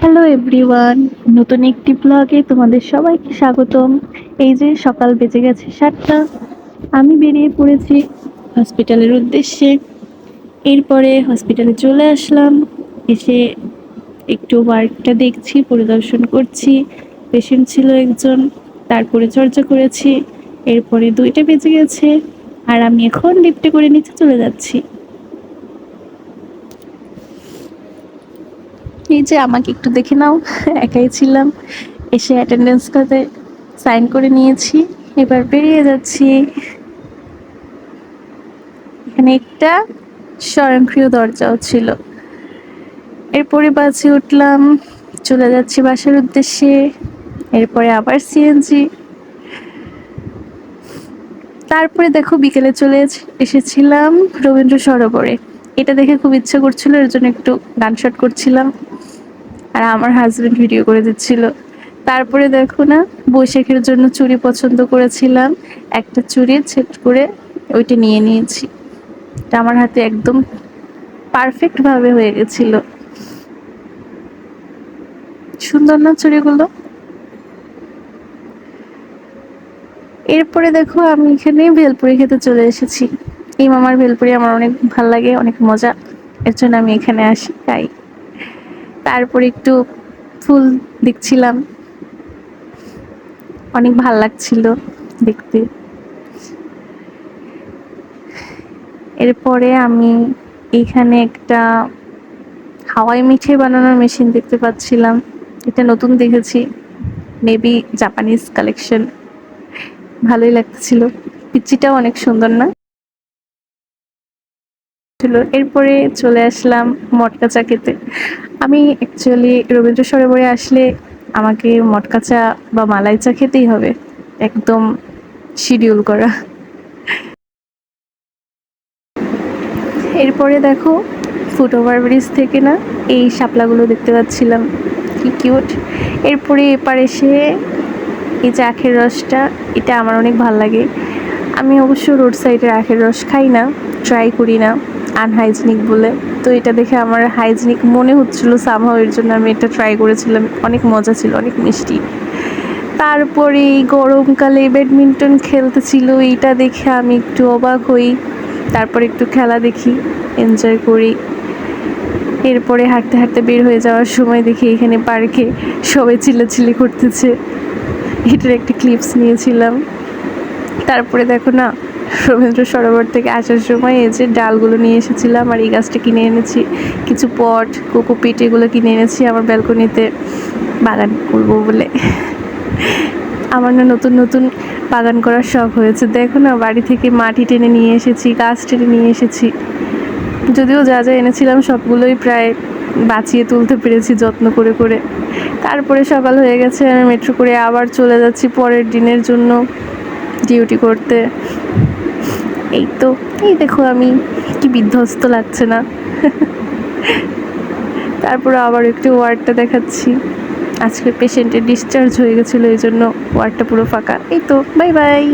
Hello everyone, নতুন একটি ব্লগে তোমাদের সবাইকে স্বাগতম। এই যে সকাল বেজে গেছে 7টা, আমি বেরিয়ে পড়েছি হসপিটালের উদ্দেশ্যে। এরপরে হসপিটালে চলে আসলাম, এসে একটু ওয়ার্ডটা দেখছি, পরিদর্শন করছি। পেশেন্ট ছিল একজন, তার পরিচর্যা করেছি। এরপরে 2টা বেজে গেছে, আর আমি এখন লিফটে করে নিচে চলে যাচ্ছি। এই যে আমাকে একটু দেখে নাও, একাই ছিলাম, এসে অ্যাটেন্ডেন্স কার্ডে সাইন করে নিয়েছি। এবার বেরিয়ে যাচ্ছি। এখানে একটা স্বয়ংক্রিয় দরজাও ছিল। এরপরে বাসে উঠলাম, চলে যাচ্ছি বাসার উদ্দেশ্যে। এরপরে আবার সিএনজি। তারপরে দেখো বিকেলে চলে এসেছিলাম রবীন্দ্র সরোবরে। এটা দেখে খুব ইচ্ছা করছিল, এর জন্য একটু গান শট করছিলাম, আর আমার হাজবেন্ড ভিডিও করে দিচ্ছিল। তারপরে দেখো না, বৈশাখের জন্য চুড়ি পছন্দ করেছিলাম, একটা চুড়ি সেট করে ওইটা নিয়ে নিয়েছি। এটা আমার হাতে একদম পারফেক্ট ভাবে হয়ে গেছিল। সুন্দর না চুড়িগুলো? এরপরে দেখো আমি এখানে ভেলপুরি খেতে চলে এসেছি। এই মামার ভেলপুরি আমার অনেক ভাল লাগে, অনেক মজা, এর জন্য আমি এখানে আসি। তাই তারপরে একটু ফুল দেখছিলাম, অনেক ভাল লাগছিল দেখতে। এরপরে আমি এখানে একটা হাওয়াই মিঠাই বানানোর মেশিন দেখতে পাচ্ছিলাম। এটা নতুন দেখেছি, মেবি জাপানিজ কালেকশন। ভালোই লাগছিল, পিচ্চিটাও অনেক সুন্দর না? এরপরে চলে আসলাম মটকা চা খেতে। আমি অ্যাকচুয়ালি রবীন্দ্র সরোবরে আসলে আমাকে মটকা চা বা মালাই চা খেতেই হবে, একদম শিডিউল করা। এরপরে দেখো ফুটওভার ব্রিজ থেকে না এই শাপলাগুলো দেখতে পাচ্ছিলাম, কি কিউট। এরপরে এপার এসে এই যে আখের রসটা, এটা আমার অনেক ভাল লাগে। আমি অবশ্য রোড সাইডের আখের রস খাই না, ট্রাই করি না, আনহাইজেনিক বলে। তো এটা দেখে আমার হাইজেনিক মনে হচ্ছিল সামহাও, এর জন্য আমি এটা ট্রাই করেছিলাম। অনেক মজা ছিল, অনেক মিষ্টি। তারপরে এই গরমকালে ব্যাডমিন্টন খেলতেছিল, এইটা দেখে আমি একটু অবাক হই। তারপর একটু খেলা দেখি, এনজয় করি। এরপরে হাঁটতে হাঁটতে বের হয়ে যাওয়ার সময় দেখি এখানে পার্কে সবাই চিল্লাচিল্লি করতেছে, এটার একটা ক্লিপস নিয়েছিলাম। তারপরে দেখো না, রবীন্দ্র সরোবর থেকে আসার সময় এই যে ডালগুলো নিয়ে এসেছিলাম, আর এই গাছটা কিনে এনেছি, কিছু পট, কোকোপিট এগুলো কিনে এনেছি আমার ব্যালকনিতে বাগান করবো বলে। আমার না নতুন নতুন বাগান করার শখ হয়েছে। দেখো না, বাড়ি থেকে মাটি টেনে নিয়ে এসেছি, গাছ টেনে নিয়ে এসেছি। যদিও যা যা এনেছিলাম সবগুলোই প্রায় বাঁচিয়ে তুলতে পেরেছি যত্ন করে করে। তারপরে সকাল হয়ে গেছে, আমি মেট্রো করে আবার চলে যাচ্ছি পরের দিনের জন্য ডিউটি করতে। এই তো, এই দেখো আমি কি বিধ্বস্ত লাগছে না? তারপরে আবার একটু ওয়ার্ডটা দেখাচ্ছি। আজকে পেশেন্টের ডিসচার্জ হয়ে গেছিলো, এই জন্য ওয়ার্ডটা পুরো ফাঁকা। এই তো, বাই বাই।